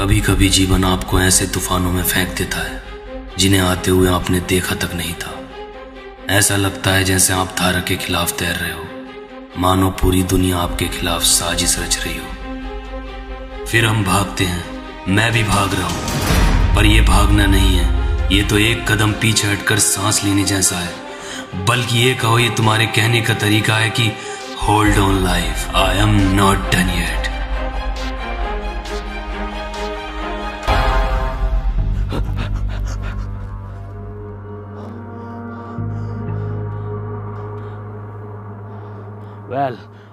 कभी कभी जीवन आपको ऐसे तूफानों में फेंक देता है जिन्हें आते हुए आपने देखा तक नहीं था। ऐसा लगता है जैसे आप धारा के खिलाफ तैर रहे हो, मानो पूरी दुनिया आपके खिलाफ साजिश रच रही हो। फिर हम भागते हैं, मैं भी भाग रहा हूं, पर यह भागना नहीं है, ये तो एक कदम पीछे हटकर सांस लेने जैसा है। बल्कि ये कहो, ये तुम्हारे कहने का तरीका है कि hold on life, I am not done yet.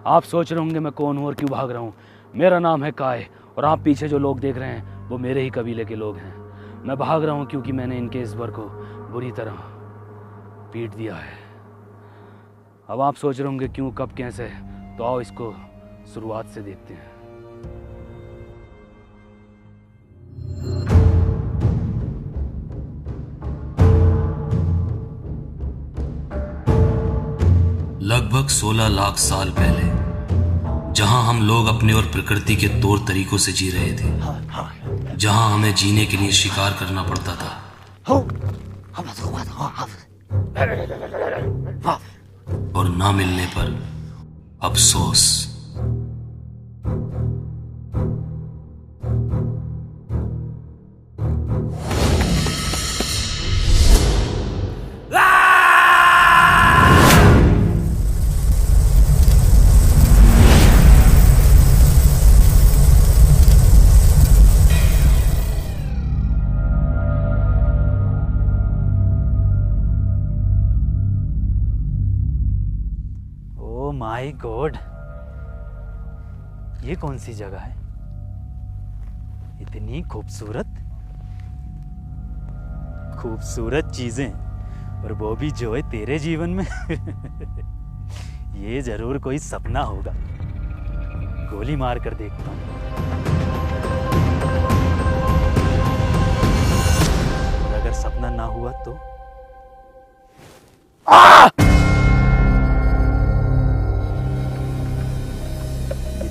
आप सोच रहे होंगे मैं कौन हूँ और क्यों भाग रहा हूँ। मेरा नाम है काय और आप पीछे जो लोग देख रहे हैं वो मेरे ही कबीले के लोग हैं। मैं भाग रहा हूँ क्योंकि मैंने इनके इस वर को बुरी तरह पीट दिया है। अब आप सोच रहे होंगे क्यों, कब, कैसे, तो आओ इसको शुरुआत से देखते हैं। लगभग 16 लाख साल पहले, जहां हम लोग अपने और प्रकृति के तौर तरीकों से जी रहे थे, जहां हमें जीने के लिए शिकार करना पड़ता था और ना मिलने पर अफसोस। माय गॉड, ये कौन सी जगह है? इतनी खूबसूरत खूबसूरत चीजें, और वो भी जो है तेरे जीवन में। ये जरूर कोई सपना होगा। गोली मार कर देखता हूं, और अगर सपना ना हुआ तो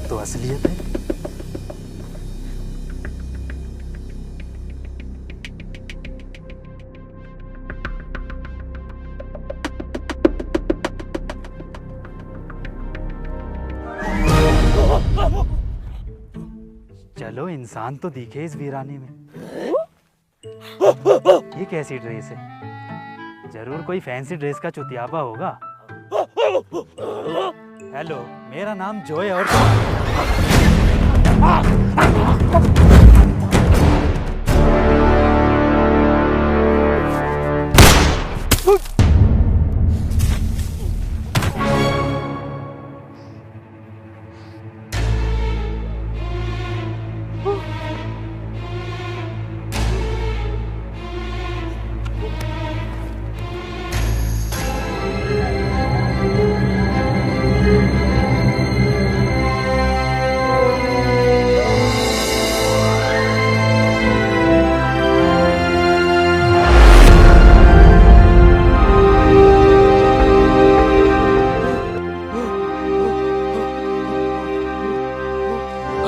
तो असलियत है। चलो, इंसान तो दिखे इस वीराने में। ये कैसी ड्रेस है? जरूर कोई फैंसी ड्रेस का चुतियापा होगा। हेलो, मेरा नाम जोय और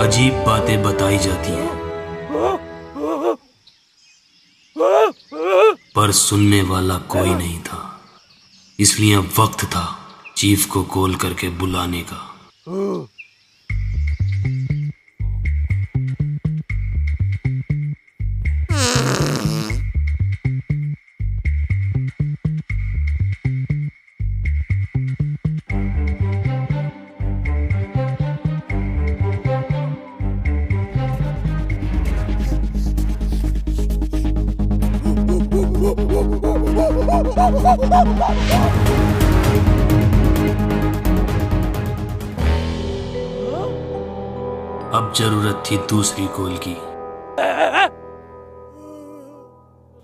अजीब बातें बताई जाती हैं, पर सुनने वाला कोई नहीं था। इसलिए अब वक्त था चीफ को कॉल करके बुलाने का। अब जरूरत थी दूसरी कॉल की,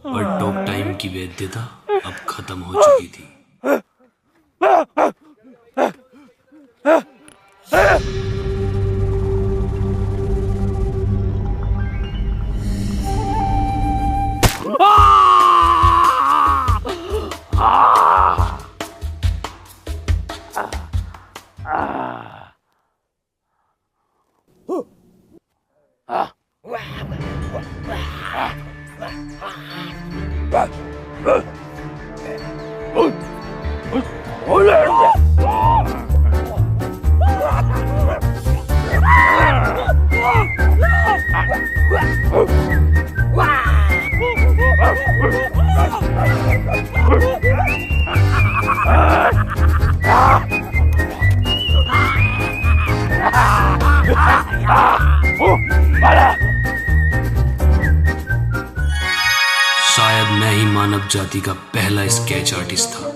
पर टॉक टाइम की वैधता अब खत्म हो चुकी थी। शायद मैं ही मानव जाति का पहला स्केच आर्टिस्ट था।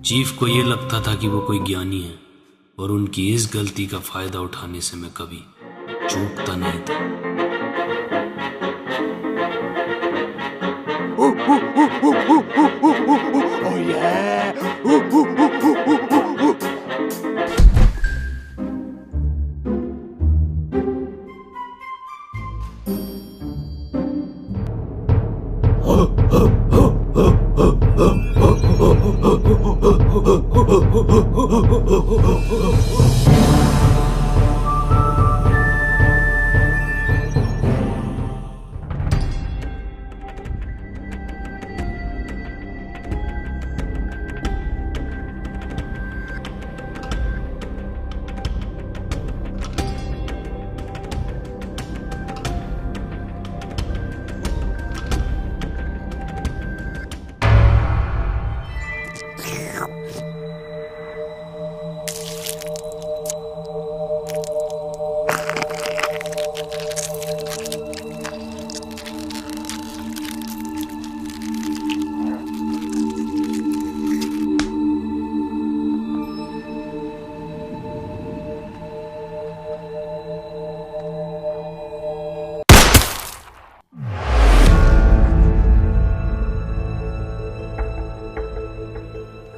चीफ को यह लगता था कि वो कोई ज्ञानी है और उनकी इस गलती का फायदा उठाने से मैं कभी चूकता नहीं था। Oh yeah!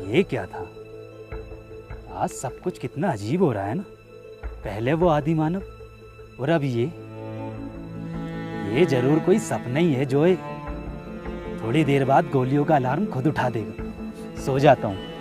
ये क्या था? आज सब कुछ कितना अजीब हो रहा है ना। पहले वो आदि मानव और अब ये जरूर कोई सपना ही है जोए। थोड़ी देर बाद गोलियों का अलार्म खुद उठा देगा। सो जाता हूँ।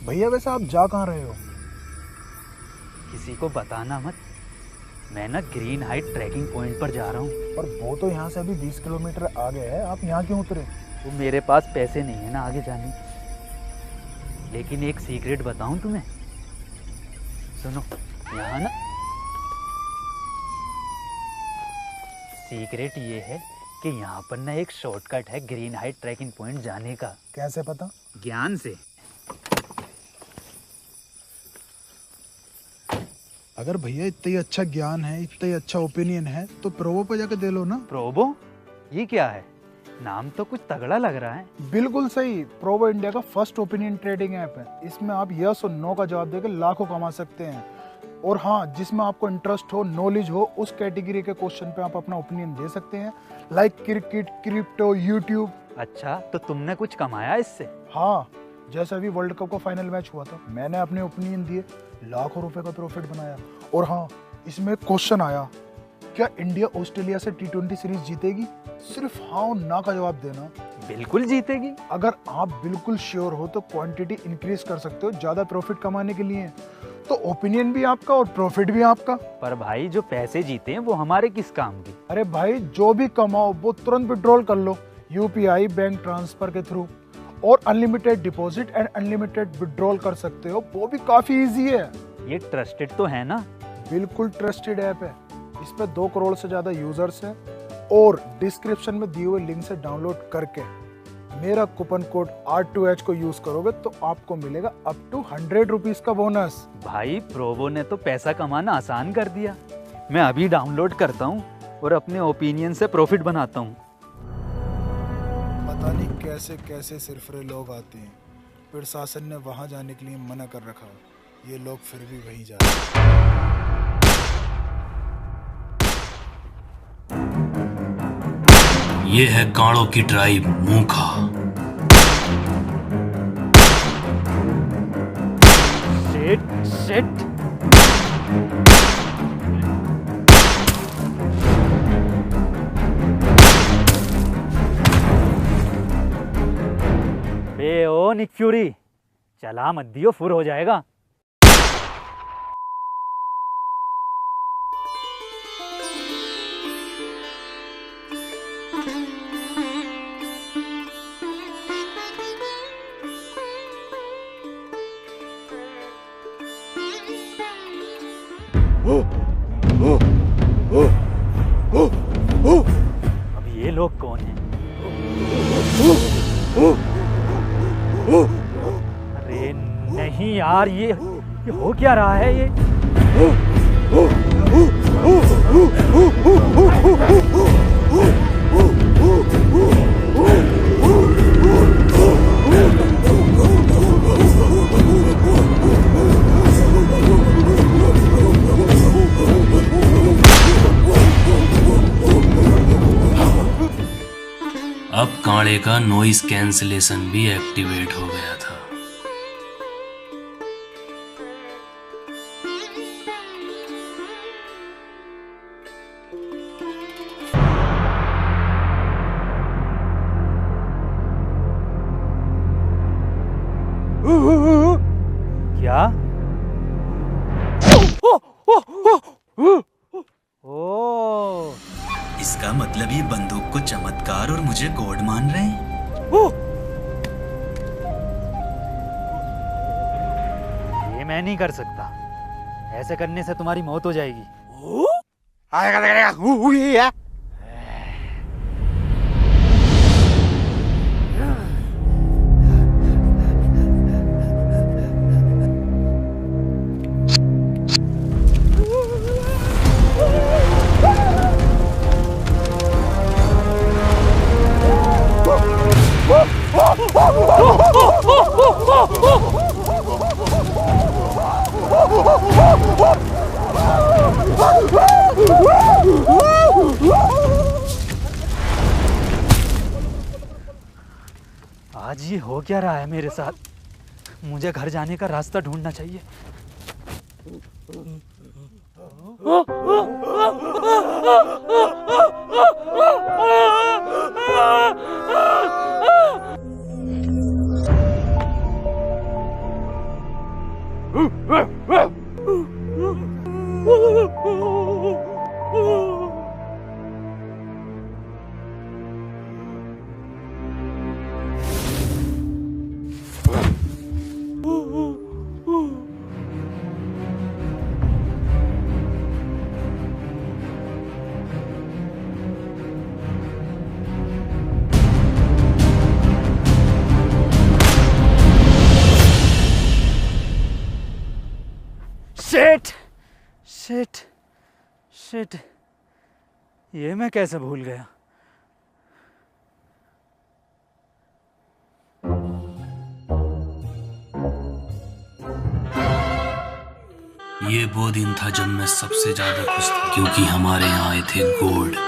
भैया वैसे आप जा कहाँ रहे हो? किसी को बताना मत। मैं ना ग्रीन हाइट ट्रैकिंग पॉइंट पर जा रहा हूँ। और वो तो यहाँ से अभी 20 किलोमीटर आगे है, आप यहाँ क्यों उतरे? वो मेरे पास पैसे नहीं है ना आगे जाने के। लेकिन एक सीक्रेट बताऊं तुम्हें, सुनो। यहाँ ना सीक्रेट ये है कि यहाँ पर ना एक शॉर्टकट है ग्रीन हाइट ट्रैकिंग पॉइंट जाने का। कैसे पता? ज्ञान से। अगर भैया इतना ही अच्छा ज्ञान है, इतना ही अच्छा ओपिनियन है, तो प्रोवो पे जाके दे लो ना। प्रोबो? ये क्या है? नाम तो कुछ तगड़ा लग रहा है। बिल्कुल सही। प्रोवो इंडिया का फर्स्ट ओपिनियन ट्रेडिंग ऐप है। इसमें आप यस और नो का जवाब देकर लाखों कमा सकते हैं। और हाँ, जिसमें आपको इंटरेस्ट हो, नॉलेज हो, उस कैटेगरी के क्वेश्चन पे आप अपना ओपिनियन दे सकते हैं, लाइक क्रिकेट, क्रिप्टो, यूट्यूब। अच्छा, तो तुमने कुछ कमाया इससे? हाँ, जैसे अभी वर्ल्ड कप का फाइनल मैच हुआ था, मैंने अपने ओपिनियन दिए, लाखों रुपए का प्रॉफिट बनाया। और हाँ, इसमें क्वेश्चन आया, क्या इंडिया ऑस्ट्रेलिया से T20 सीरीज जीतेगी? सिर्फ हाँ और ना का जवाब देना। बिल्कुल जीतेगी। अगर आप बिल्कुल श्योर हो तो क्वांटिटी इंक्रीज कर सकते हो ज्यादा प्रॉफिट कमाने के लिए। तो ओपिनियन भी आपका और प्रॉफिट भी आपका। पर भाई, जो पैसे जीते हैं वो हमारे किस काम के? अरे भाई, जो भी कमाओ वो तुरंत विड्रॉल कर लो UPI बैंक ट्रांसफर के थ्रू। और unlimited deposit and unlimited withdrawal कर सकते हो, वो भी काफी इजी है। ये ट्रस्टेड तो है ना? बिल्कुल ट्रस्टेड ऐप है। इस पे 2 करोड़ से ज्यादा यूजर्स हैं। और डिस्क्रिप्शन में दिए हुए लिंक से डाउनलोड करके मेरा कूपन कोड R2H को यूज करोगे तो आपको मिलेगा अप टू 100 रुपीज का बोनस। भाई, प्रोवो ने तो पैसा कमाना आसान कर दिया। मैं अभी डाउनलोड करता हूँ और अपने ओपिनियन से प्रॉफिट बनाता हूँ। पता नहीं कैसे कैसे सिरफरे लोग आते हैं। प्रशासन ने वहां जाने के लिए मना कर रखा, ये लोग फिर भी वहीं जा रहे हैं। ये है कांड़ों की ट्राइब मूखा। Shit shit. बे ओ निक फ्यूरी, चला मत दियो, फुर हो जाएगा। अब ये लोग कौन हैं? अरे नहीं यार, ये हो क्या रहा है ये? अब कांड़े का नॉइस कैंसलेशन भी एक्टिवेट हो गया था। क्या? ओ, इसका मतलब ये बंदूक को चमत्कार और मुझे गॉड मान रहे हैं। ये मैं नहीं कर सकता। ऐसे करने से तुम्हारी मौत हो जाएगी। आज ये हो क्या रहा है मेरे साथ? मुझे घर जाने का रास्ता ढूंढना चाहिए। शिट शिट शिट, ये मैं कैसे भूल गया? ये वो दिन था जब मैं सबसे ज्यादा खुश था, क्योंकि हमारे यहाँ आए थे गॉड।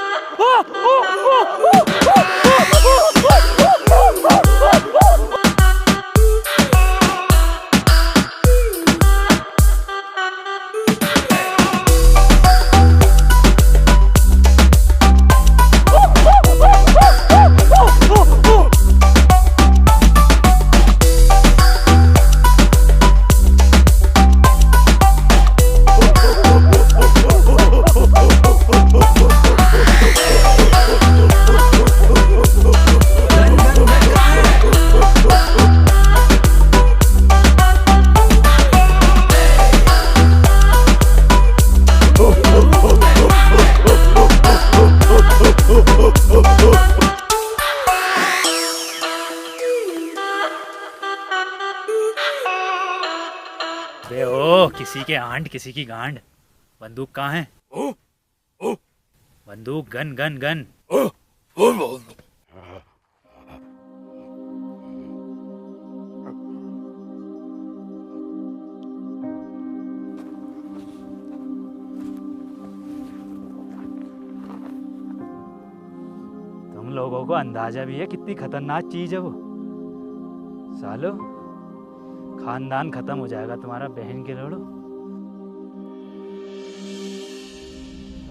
बे ओ, किसी के आंट किसी की गांड। बंदूक कहाँ है? बंदूक, गन गन गन। लोगों को अंदाजा भी है कितनी खतरनाक चीज है वो। सालो, खानदान खत्म हो जाएगा तुम्हारा, बहन के लोड़ो।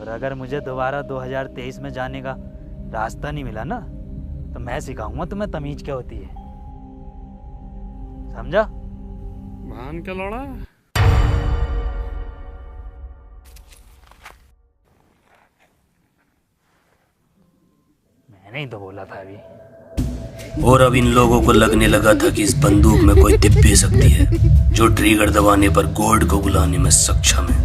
और अगर मुझे दोबारा 2023 में जाने का रास्ता नहीं मिला ना, तो मैं सिखाऊंगा तुम्हें तमीज क्या होती है, समझा? बहन के लोड़ा। मैंने ही तो बोला था अभी। और अब इन लोगों को लगने लगा था कि इस बंदूक में कोई दिव्य शक्ति है जो ट्रिगर दबाने पर गॉड को बुलाने में सक्षम है।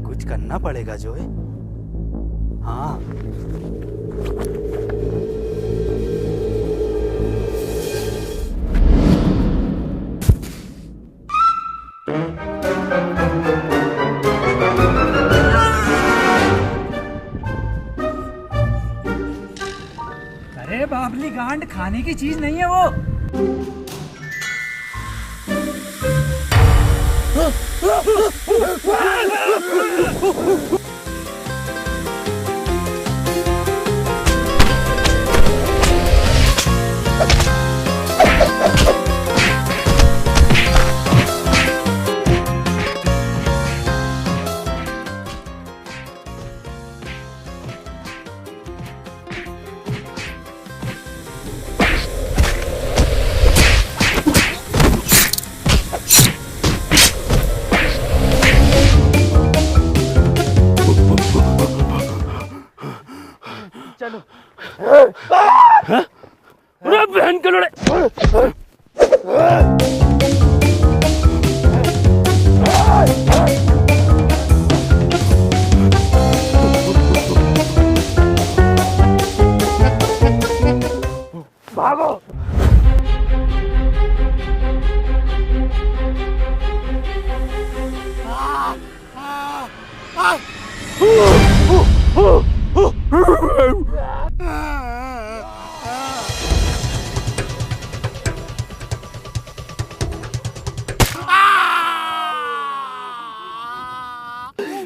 कुछ करना पड़ेगा जोए। हाँ, अरे बाबली गांड, खाने की चीज नहीं है वो। चलो। अरे बहन के लोड़े। भागो।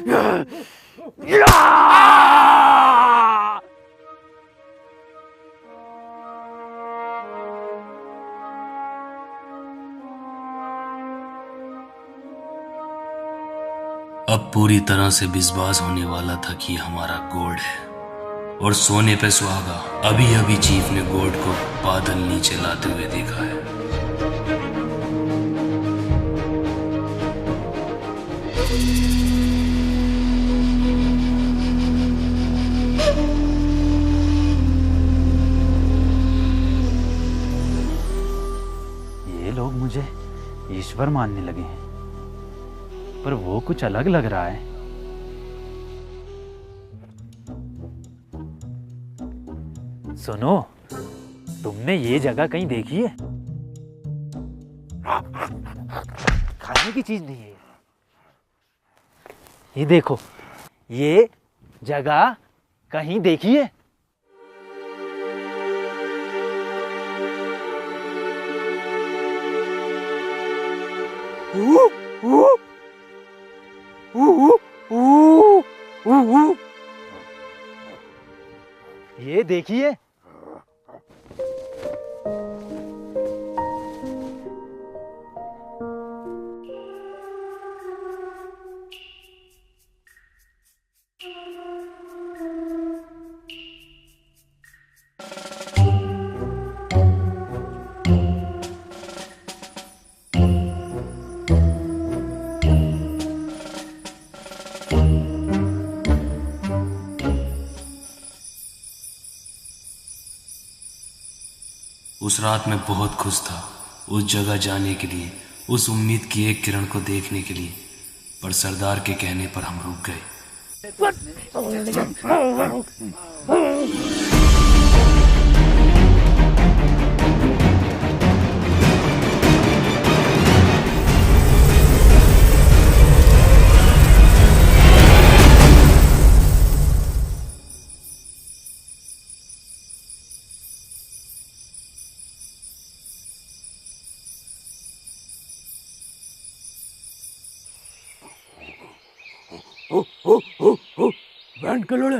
अब पूरी तरह से विश्वास होने वाला था कि हमारा गॉड है, और सोने पे सुहागा। अभी अभी चीफ ने गॉड को बादल नीचे लाते हुए देखा है। ये लोग मुझे ईश्वर मानने लगे हैं, पर वो कुछ अलग लग रहा है। सुनो, तुमने ये जगह कहीं देखी है? खाने की चीज नहीं है ये देखो, ये जगह कहीं देखी है? ये देखिए, उस रात मैं बहुत खुश था, उस जगह जाने के लिए, उस उम्मीद की एक किरण को देखने के लिए, पर सरदार के कहने पर हम रुक गए। बैंड के लोड़े,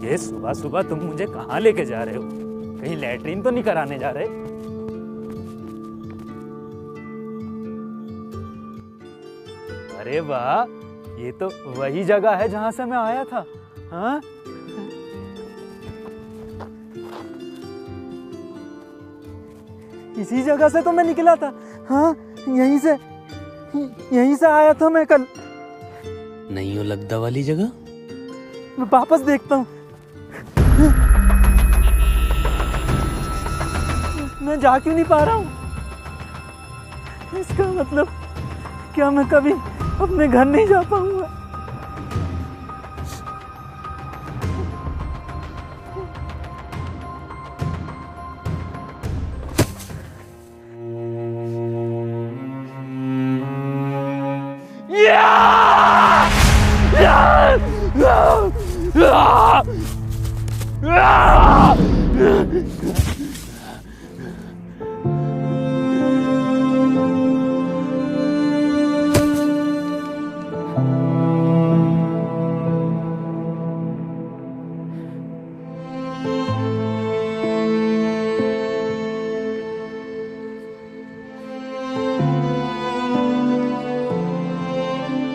ये सुबह सुबह तुम मुझे कहाँ लेके जा रहे हो? कहीं लैट्रिन तो नहीं कराने जा रहे? अरे वाह, ये तो वही जगह है जहां से मैं आया था। हाँ, इसी जगह से तो मैं निकला था। हाँ, यहीं से आया था मैं कल। नहीं हो लगदा वाली जगह? मैं वापस देखता हूँ। मैं जा क्यों नहीं पा रहा हूँ? इसका मतलब क्या मैं कभी अपने घर नहीं जा पाऊंगा?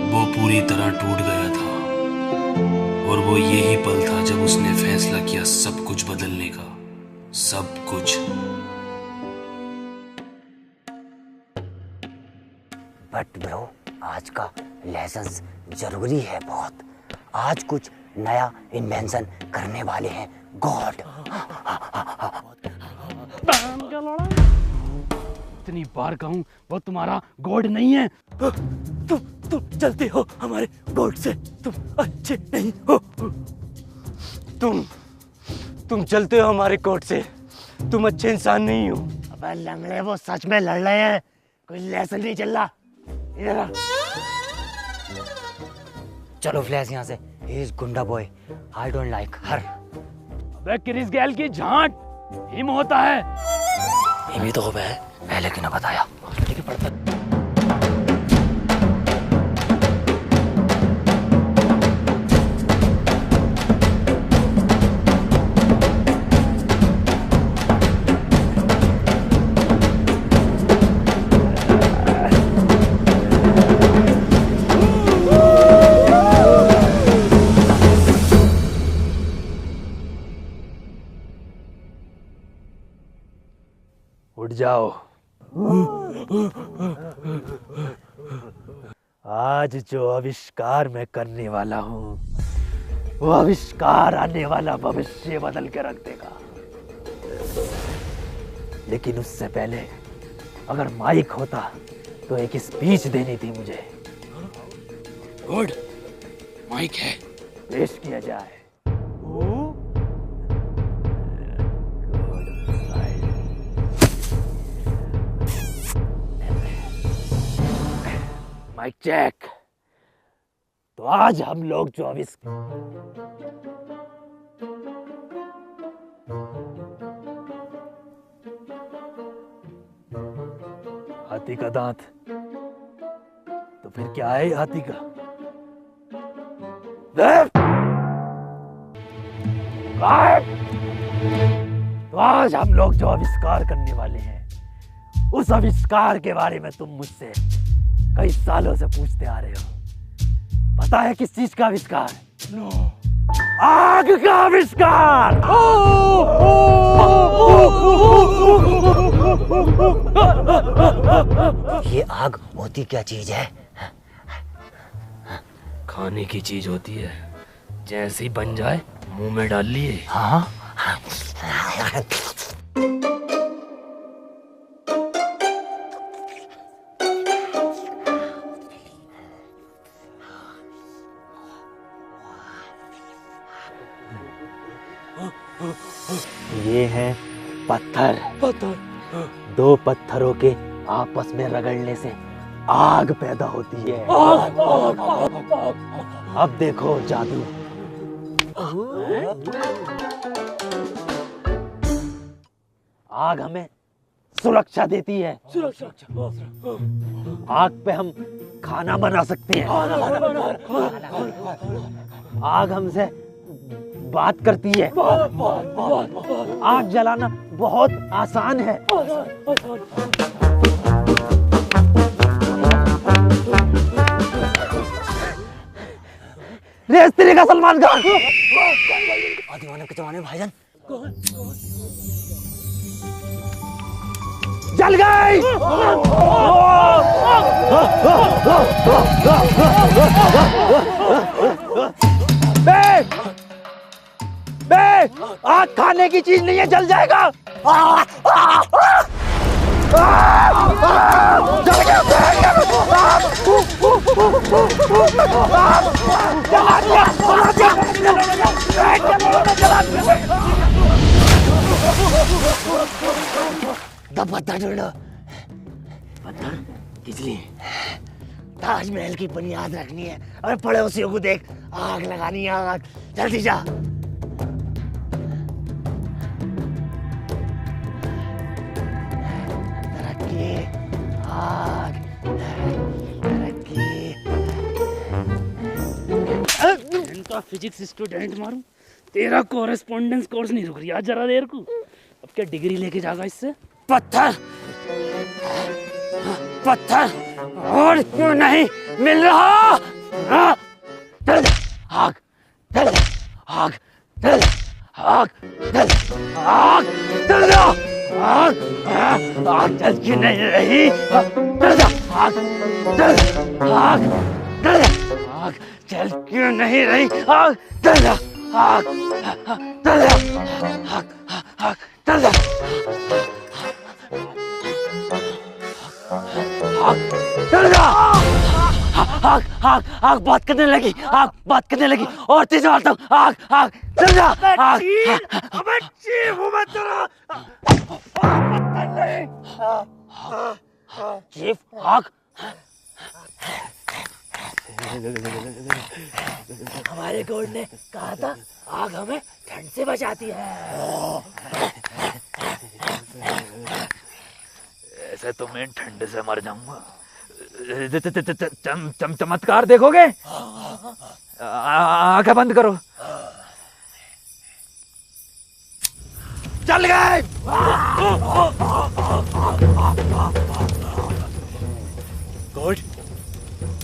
वो पूरी तरह टूट गया था, और वो यही पल था जब उसने फैसला किया सब कुछ बदलने का। सब कुछ। बट ब्रो, आज का लेसन्स जरूरी है बहुत। आज कुछ नया इन्वेंशन करने वाले हैं गॉड। इतनी बार कहूं, वो तुम्हारा गॉड नहीं है। तुम चलते हो हमारे गॉड से, तुम अच्छे नहीं हो। तुम चलते हो हमारे गॉड से, तुम अच्छे इंसान नहीं हो। अबे लंगड़े, वो सच में लड़ रहे हैं, कोई लेसन नहीं चल रहा। इधर आ। चलो फ्लैश यहाँ से। ही इज गुंडा बॉय, आई डोंट लाइक हर। अबे क्रिस गैल की झांट, हिम होता है। ये भी तो है, पहले क्यों ना बताया? ठीक है, पढ़ता। उठ जाओ। आज जो आविष्कार मैं करने वाला हूँ, वो आविष्कार आने वाला भविष्य बदल के रख देगा। लेकिन उससे पहले अगर माइक होता तो एक स्पीच देनी थी मुझे। गुड, माइक है। पेश किया जाए। Mic check. तो आज हम लोग जो हाथी का दांत, तो फिर क्या है हाथी का? तो आज हम लोग जो आविष्कार करने वाले हैं, उस आविष्कार के बारे में तुम मुझसे कई सालों से पूछते आ रहे हो। पता है किस चीज का आविष्कार? नो। आग का आविष्कार। ये आग होती क्या चीज है? खाने की चीज होती है, जैसे ही बन जाए मुंह में डाल लिए। हाँ। ये है पत्थर। दो पत्थरों के आपस में रगड़ने से आग पैदा होती है। अब देखो जादू। आग हमें सुरक्षा देती है। आग पे हम खाना बना सकते हैं। आग हमसे बात करती है। आग जलाना बहुत आसान है। रेस तेरे का सलमान खान। दीवाने के जमाने में भाईजान जल गई। बे, आग खाने की चीज नहीं है, जल जाएगा। पत्थर ढूंढो। पत्थर किस लिए? ताजमहल की बुनियाद रखनी है और पड़ोसियों को देख आग लगानी है। आग जल्दी जा। तरक्की, आग, तरक्की। इनका फिजिक्स स्टूडेंट मारूं, तेरा कोरेस्पोंडेंस कोर्स नहीं रुक रही जरा देर को। अब क्या डिग्री लेके जाएगा इससे? पत्थर, पत्थर और क्यों नहीं मिल रहा? चल आग, चल आग, चल आग, चल आग, चल आग, आग जल क्यों नहीं रही? चल आग, चल आग, चल आग जल क्यों नहीं रही? आग, चल आग, चल आग, आग, चल चल जा। आग, आग, आग बात करने लगी। आग बात करने लगी और तेज मारता हूँ। आग, आग, चल जा। आग, चीफ, आग। हमारे गॉड ने कहा था आग हमें ठंड से बचाती है। मैं ठंड से मर जाऊंगा। चमत्कार देखोगे? आंखें बंद करो। चल गए। गॉड,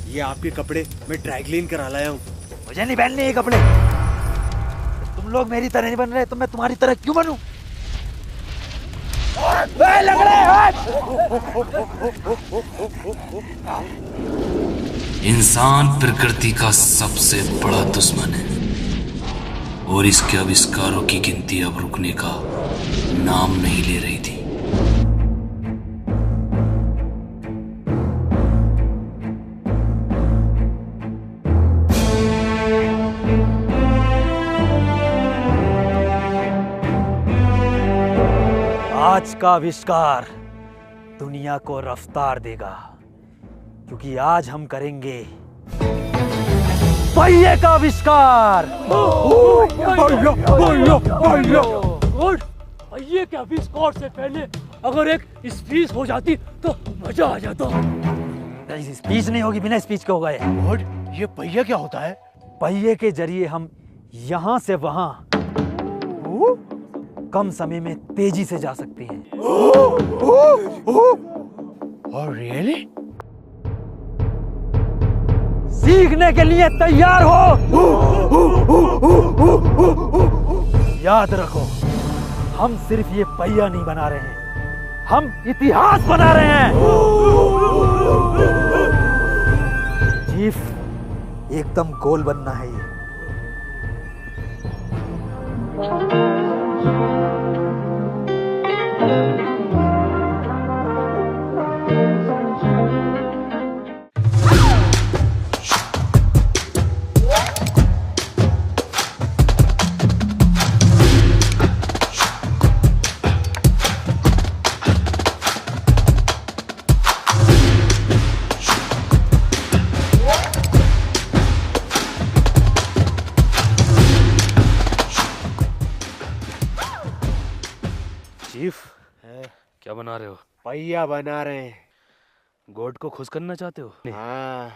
ये आपके कपड़े मैं ड्राई क्लीन करा लाया हूँ। मुझे नहीं पहनने ये कपड़े। तुम लोग मेरी तरह नहीं बन रहे तो मैं तुम्हारी तरह क्यों बनूं? इंसान प्रकृति का सबसे बड़ा दुश्मन है और इसके आविष्कारों की गिनती अब रुकने का नाम नहीं ले रही थी। आज का आविष्कार दुनिया को रफ्तार देगा, क्योंकि आज हम करेंगे पहिए का आविष्कार। पहिए के आविष्कार से पहले अगर एक स्पीच हो जाती तो मजा आ जाता। स्पीच नहीं होगी, बिना स्पीच के होगा ये। गॉड, ये पहिया क्या होता है? पहिए के जरिए हम यहां से वहां कम समय में तेजी से जा सकते हैं। और रियली? सीखने के लिए तैयार हो? याद रखो, हम सिर्फ ये पहिया नहीं बना रहे हैं, हम इतिहास बना रहे हैं। चीफ, एकदम गोल बनना है ये। चीफ, क्या बना रहे हो? पहिया बना रहे हैं। गोड को खुश करना चाहते हो? हाँ।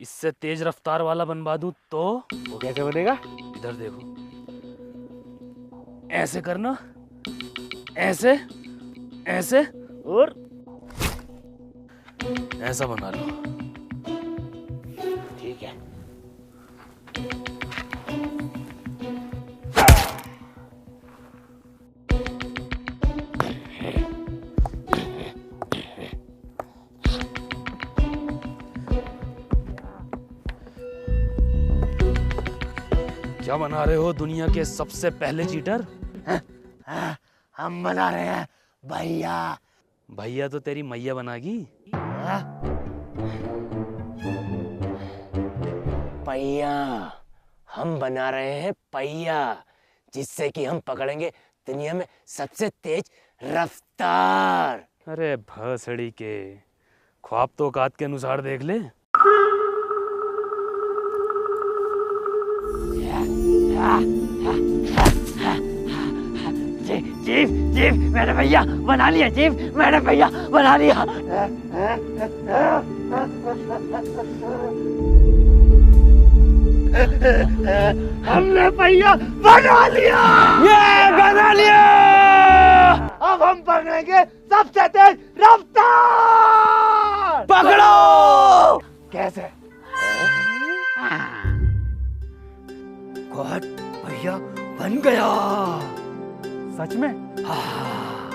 इससे तेज रफ्तार वाला बनवा दूं तो? वो कैसे बनेगा? इधर देखो, ऐसे करना, ऐसे, ऐसे और ऐसा बना लो। ठीक है। क्या बना रहे हो दुनिया के सबसे पहले चीटर? हम बना रहे हैं भैया। भैया तो तेरी मैया बनागी। पहिया, हम बना रहे हैं पहिया, जिससे कि हम पकड़ेंगे दुनिया में सबसे तेज रफ्तार। अरे भसड़ी के, ख्वाब तो औकात के अनुसार देख ले। चीफ, चीफ, मैंने भैया बना लिया। चीफ, मैंने भैया बना लिया। हमने भैया बना लिया। ये बना लिया। अब हम पकड़ेंगे सबसे तेज रफ्तार। पकड़ो। कैसे? गॉड, भैया बन गया। सच में? हाँ।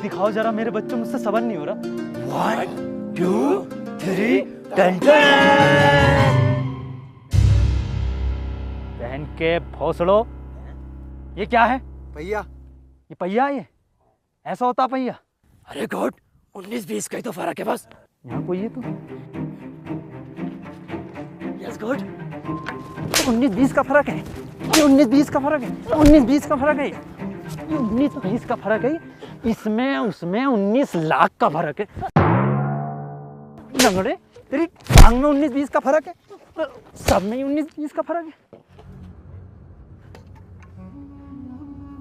दिखाओ जरा, मेरे बच्चों, मुझसे सबर नहीं हो रहा। 1 2 3 10। बहन के भोसड़ो, ये क्या है? पहिया। ये पहिया है? ये ऐसा होता पहिया? अरे गॉड, 19-20 का ही तो फर्क है बस। यहाँ कोई है तो? यस गॉड, 19-20 का फर्क है। ये 19-20 का फर्क है। 19-20 का फर्क है। 19-20 का फर्क है। इसमें उसमें 19 लाख का फर्क है। लंगड़े, तेरी टांग में 19-20 का फर्क है, सब में 19-20 का फर्क है।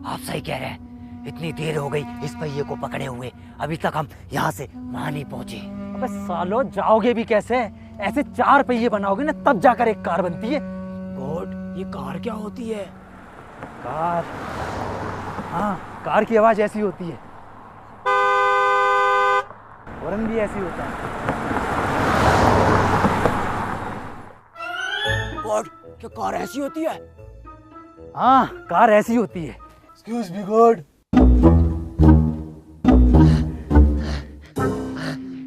आप सही कह रहे हैं, इतनी देर हो गई इस पहिए को पकड़े हुए, अभी तक हम यहाँ से वहां नहीं पहुंचे। अबे सालो, जाओगे भी कैसे? ऐसे 4 पहिए बनाओगे ना तब जाकर एक कार बनती है। गॉड, ये कार क्या होती है? कार? हाँ, कार की आवाज ऐसी होती है, हॉर्न भी ऐसी होता है। गॉड, क्या कार ऐसी होती है? हाँ, कार ऐसी होती है। Excuse me God.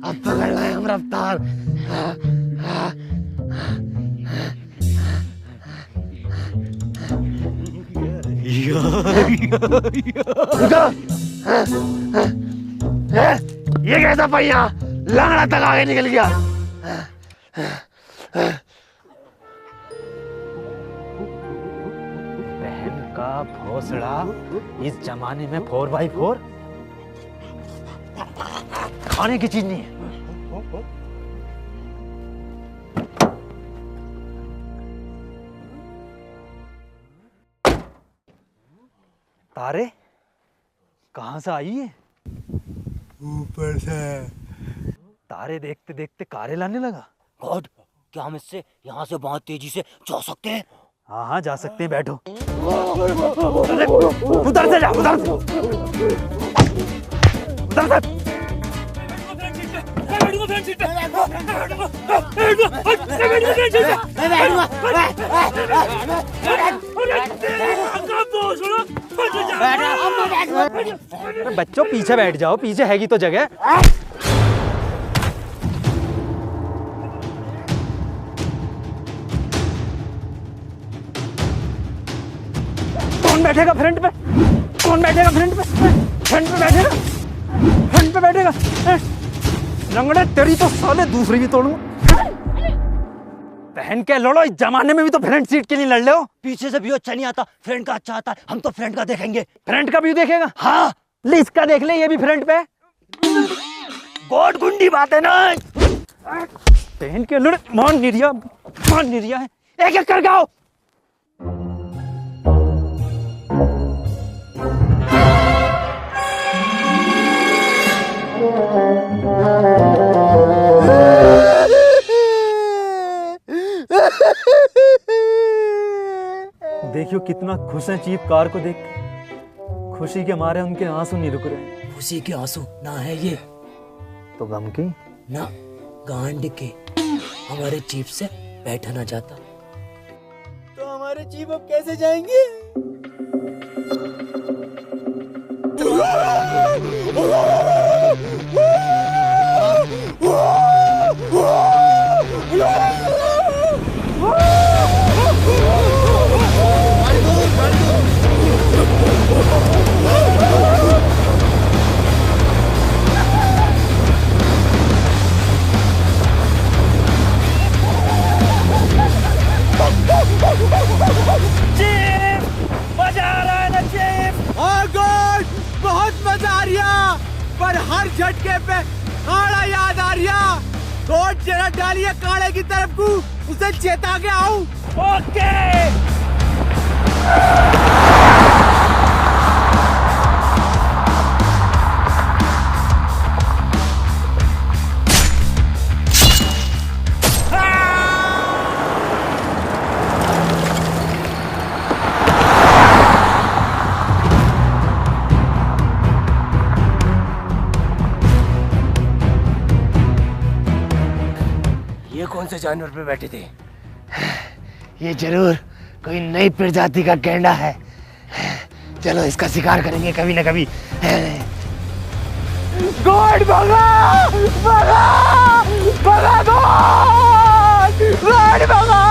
अब पकड़ लाए हम रफ्तार। ये कैसा पहिया लंगड़ा तक आगे निकल गया। बहन का भोसड़ा, इस जमाने में 4x4 खाने की चीज नहीं है। तारे कहां से आई है? ऊपर से। तारे देखते देखते कारे लाने लगा। गॉड, क्या हम इससे यहाँ से बहुत तेजी से जा सकते हैं? हाँ हाँ, जा सकते हैं, बैठो। उधर से जा, उधर से, उधर से। बच्चों पीछे बैठ जाओ, पीछे हैगी तो जगह। कौन बैठेगा फ्रंट पे? कौन बैठेगा फ्रंट पे? फ्रंट पे बैठेगा, फ्रंट पे बैठेगा। लंगड़े, तेरी तो साले दूसरी भी तोड़ूं। पहन के लड़ो, इस जमाने में भी तो फ्रंट सीट के लिए लड़ ले हो। पीछे से व्यू अच्छा नहीं आता, फ्रंट का अच्छा आता है। हम तो फ्रंट का देखेंगे। फ्रंट का व्यू देखेगा? हाँ। ले इसका देख ले, ये भी फ्रंट पे। गॉड, गुंडी बात है ना। पहन के लड़े, मान निरिया है। एक एक कर गाओ। देखियो कितना खुश है चीफ कार को देख के। खुशी के मारे उनके आंसू नहीं रुक रहे। खुशी के आंसू ना है ये, तो गम की ना गांड के। हमारे चीफ से बैठा ना जाता तो हमारे चीफ अब कैसे जाएंगे? पर हर झटके पे काड़ा याद आ रिया। कोट जरा डालिए काड़े की तरफ को, उसे चेता के आऊं। ओके। कौन से जानवर पे बैठे थे? ये जरूर कोई नई प्रजाति का गैंडा है। चलो इसका शिकार करेंगे कभी ना कभी। गॉड, भगा भगा भगा, गॉड गॉड भगा।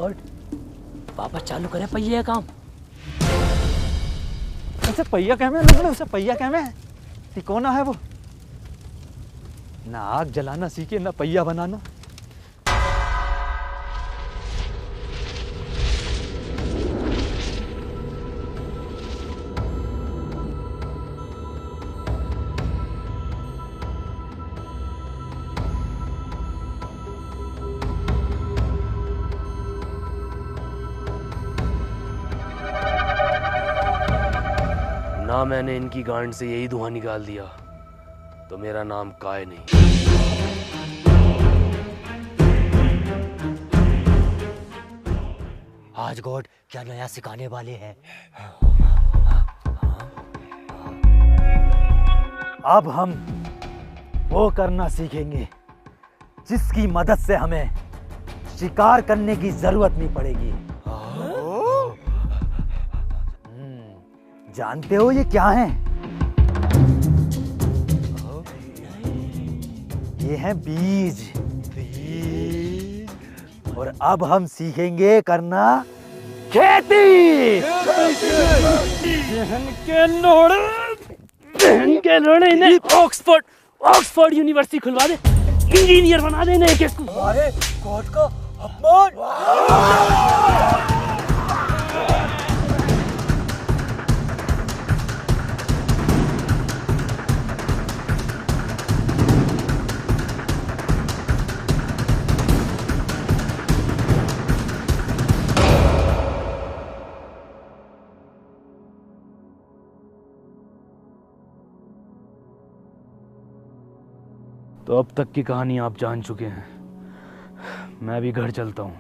गॉड, वापस चालू करे पहिए काम। उसे पहिया कहमे लोग, उसे पहिया कहमे तिकोना है वो। ना आग जलाना सीखे ना पहिया बनाना। ना मैंने इनकी गांड से यही धुआं निकाल दिया तो मेरा नाम काय नहीं। आज गॉड क्या नया सिखाने वाले हैं। अब हम वो करना सीखेंगे जिसकी मदद से हमें शिकार करने की जरूरत नहीं पड़ेगी। जानते हो ये क्या है? ये हैं बीज। और अब हम सीखेंगे करना खेती। बहन के लोड़े ने ऑक्सफोर्ड यूनिवर्सिटी खुलवा दे, इंजीनियर बना देने एक एक को। अरे गॉड का अपमान। तो अब तक की कहानी आप जान चुके हैं, मैं भी घर चलता हूँ।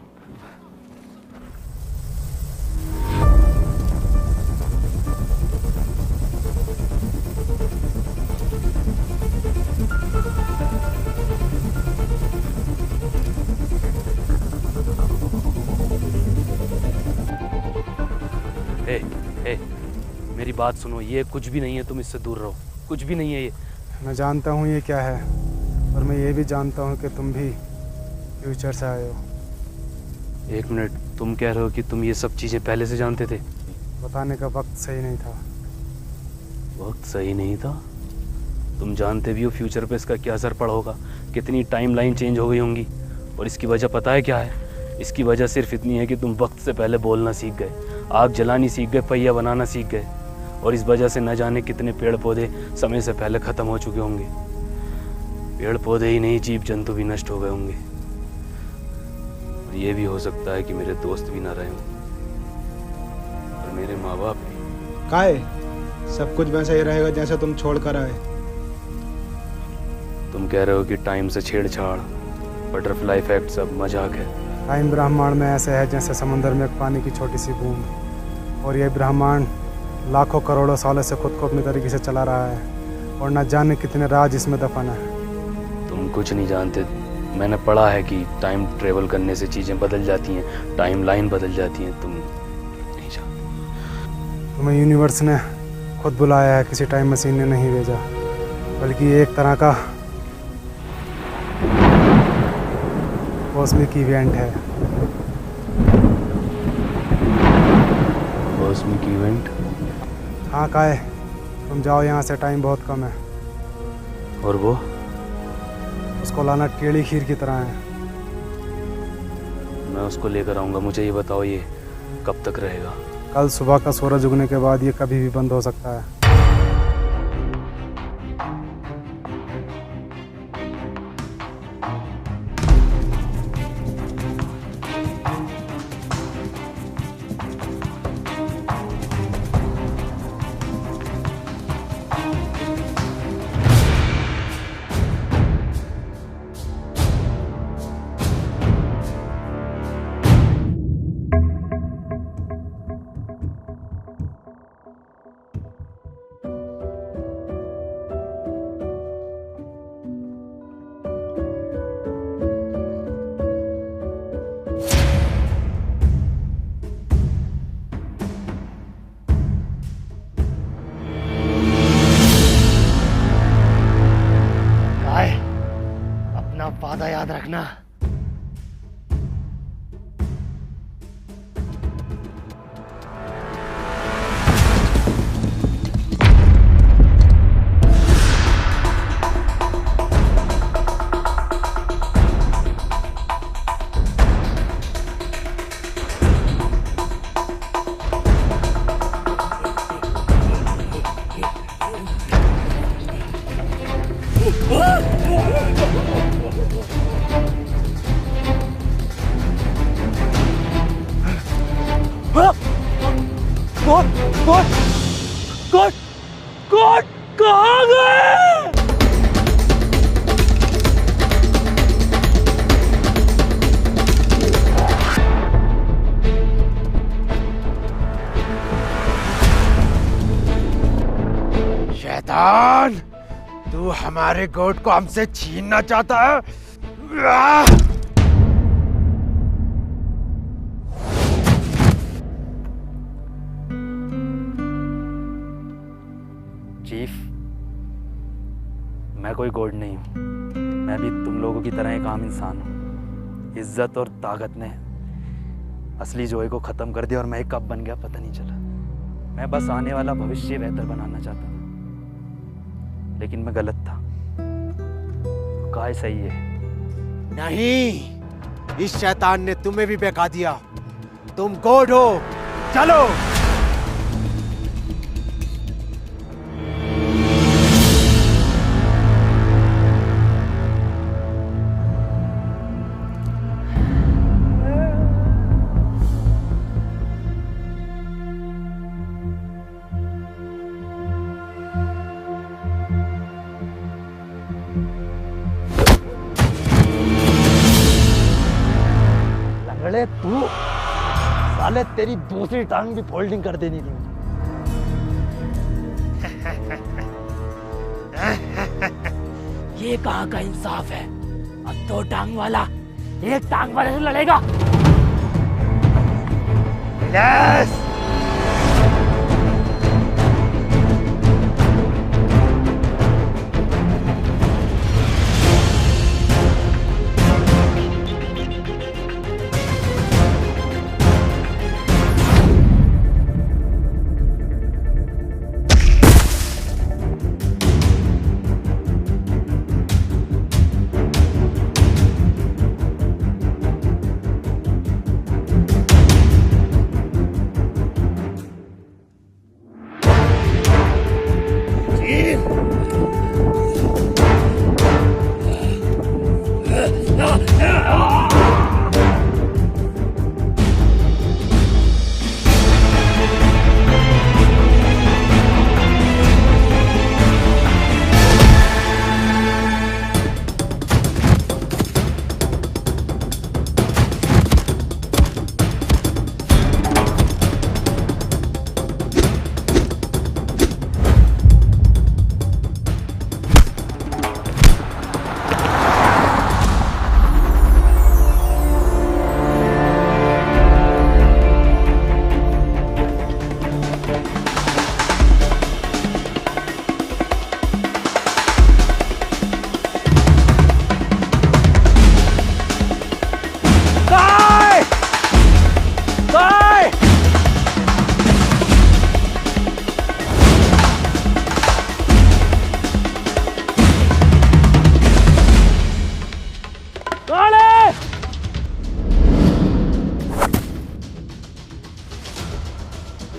हे, मेरी बात सुनो, ये कुछ भी नहीं है, तुम इससे दूर रहो। कुछ भी नहीं है ये। मैं जानता हूँ ये क्या है, और मैं ये भी जानता हूँ कि तुम भी फ्यूचर से आए हो। एक मिनट, तुम कह रहे हो कि तुम ये सब चीज़ें पहले से जानते थे? बताने का वक्त सही नहीं था। वक्त सही नहीं था? तुम जानते भी हो फ्यूचर पे इसका क्या असर पड़ा होगा, कितनी टाइमलाइन चेंज हो गई होंगी। और इसकी वजह पता है क्या है? इसकी वजह सिर्फ इतनी है कि तुम वक्त से पहले बोलना सीख गए, आग जलानी सीख गए, पहिया बनाना सीख गए। और इस वजह से न जाने कितने पेड़ पौधे समय से पहले ख़त्म हो चुके होंगे। पेड़ पौधे ही नहीं, जीव जंतु भी नष्ट हो गए होंगे। और ये भी हो सकता है कि मेरे दोस्त भी ना रहे हों, और मेरे माँ बाप भी। काय सब कुछ वैसा ही रहेगा जैसा तुम छोड़ कर आए। तुम कह रहे हो कि टाइम से छेड़छाड़, बटरफ्लाई इफेक्ट सब मजाक है? टाइम ब्रह्मांड में ऐसे है जैसे समुद्र में एक पानी की छोटी सी बूंद। और ये ब्रह्मांड लाखों करोड़ों सालों से खुद को अपनी तरीके से चला रहा है, और न जाने कितने राज इसमें दफन है। तुम कुछ नहीं जानते। मैंने पढ़ा है कि टाइम ट्रेवल करने से चीज़ें बदल जाती हैं, टाइम लाइन बदल जाती हैं। तुम नहीं जानते। तुम्हें यूनिवर्स ने खुद बुलाया है, किसी टाइम मशीन ने नहीं भेजा, बल्कि एक तरह का कॉस्मिक इवेंट है। Cosmic event? हाँ काय, तुम जाओ यहाँ से, टाइम बहुत कम है। और वो? उसको लाना टेढ़ी खीर की तरह है। मैं उसको लेकर आऊँगा। मुझे ये बताओ, ये कब तक रहेगा? कल सुबह का सूरज उगने के बाद ये कभी भी बंद हो सकता है। वादा याद रखना। कोट कहाँ गए? शैतान, तू हमारे गोट को हमसे छीनना चाहता है? चीफ, मैं कोई गॉड नहीं हूँ। मैं भी तुम लोगों की तरह एक आम इंसान हूँ। इज्जत और ताकत ने असली जोए को ख़त्म कर दिया और मैं कब बन गया पता नहीं चला। मैं बस आने वाला भविष्य बेहतर बनाना चाहता था, लेकिन मैं गलत था। काय सही है। नहीं, इस शैतान ने तुम्हें भी बहका दिया। तुम गॉड हो। चलो। लंगड़े तू, साले तेरी दूसरी टांग भी फोल्डिंग कर देनी थी। ये कहाँ का इंसाफ है? अब 2 टांग वाला एक टांग वाले से लड़ेगा।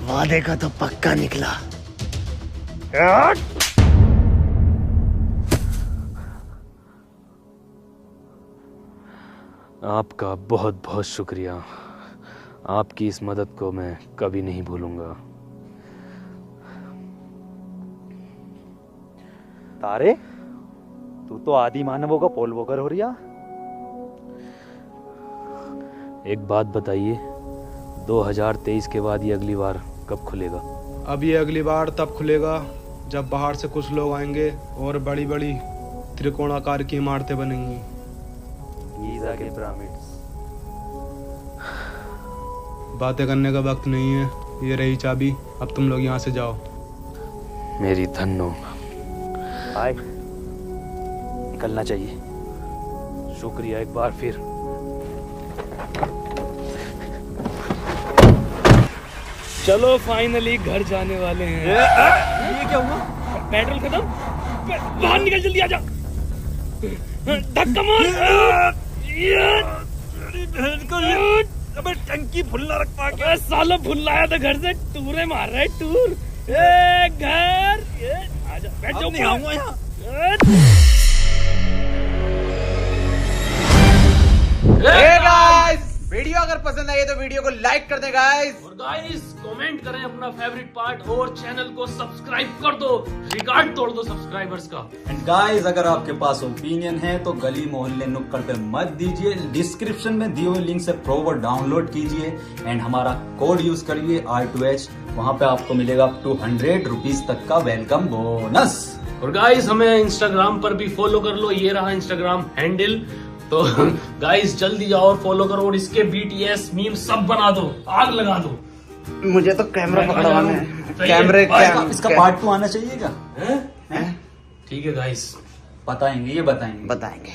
वादे का तो पक्का निकला। आपका बहुत बहुत शुक्रिया। आपकी इस मदद को मैं कभी नहीं भूलूंगा। तारे, तू तो आदि मानवों का पोल वोकर हो रिया। एक बात बताइए, 2023 के बाद ये अगली बार कब खुलेगा? अब ये अगली बार तब खुलेगा जब बाहर से कुछ लोग आएंगे और बड़ी बड़ी त्रिकोणाकार की इमारतें बनेंगी। गीज़ा के पिरामिड्स। बातें करने का वक्त नहीं है। ये रही चाबी, अब तुम लोग यहाँ से जाओ। मेरी धन्नो। हाय, निकलना चाहिए। शुक्रिया एक बार फिर। चलो फाइनली घर जाने वाले हैं। ये क्या हुआ? पेट्रोल खत्म। बाहर निकल, जल्दी आ जा। धक्का मार। अबे टंकी फुल्ला रख पा के। साला फुल आया था घर से, टूरे मार रहा है टूर। ए घर, आजा बैठ जाओ। नहीं आऊंगा यहाँ। वीडियो अगर पसंद आई तो वीडियो को लाइक कर दे गाइस। और गाइस कमेंट करें अपना फेवरेट पार्ट और चैनल को सब्सक्राइब कर दो, रिकॉर्ड तोड़ दो सब्सक्राइबर्स का। एंड गाइस अगर आपके पास ओपिनियन है तो गली मोहल्ले नुक्कड़ पे मत दीजिए, डिस्क्रिप्शन में दिए हुए लिंक से प्रोवर डाउनलोड कीजिए एंड हमारा कोड यूज करिए R2H, वहां पे आपको मिलेगा अप टू 100 रुपीज तक का वेलकम बोनस। और गाइस हमें इंस्टाग्राम पर भी फॉलो कर लो, ये रहा इंस्टाग्राम हैंडल। तो गाइस जल्दी जाओ और फॉलो करो और इसके BTS मीम सब बना दो, आग लगा दो। मुझे तो कैमरा पकड़वाना है, कैमरे इसका पार्ट 2 आना चाहिए क्या? ठीक है गाइस, बताएंगे, ये बताएंगे। बताएंगे।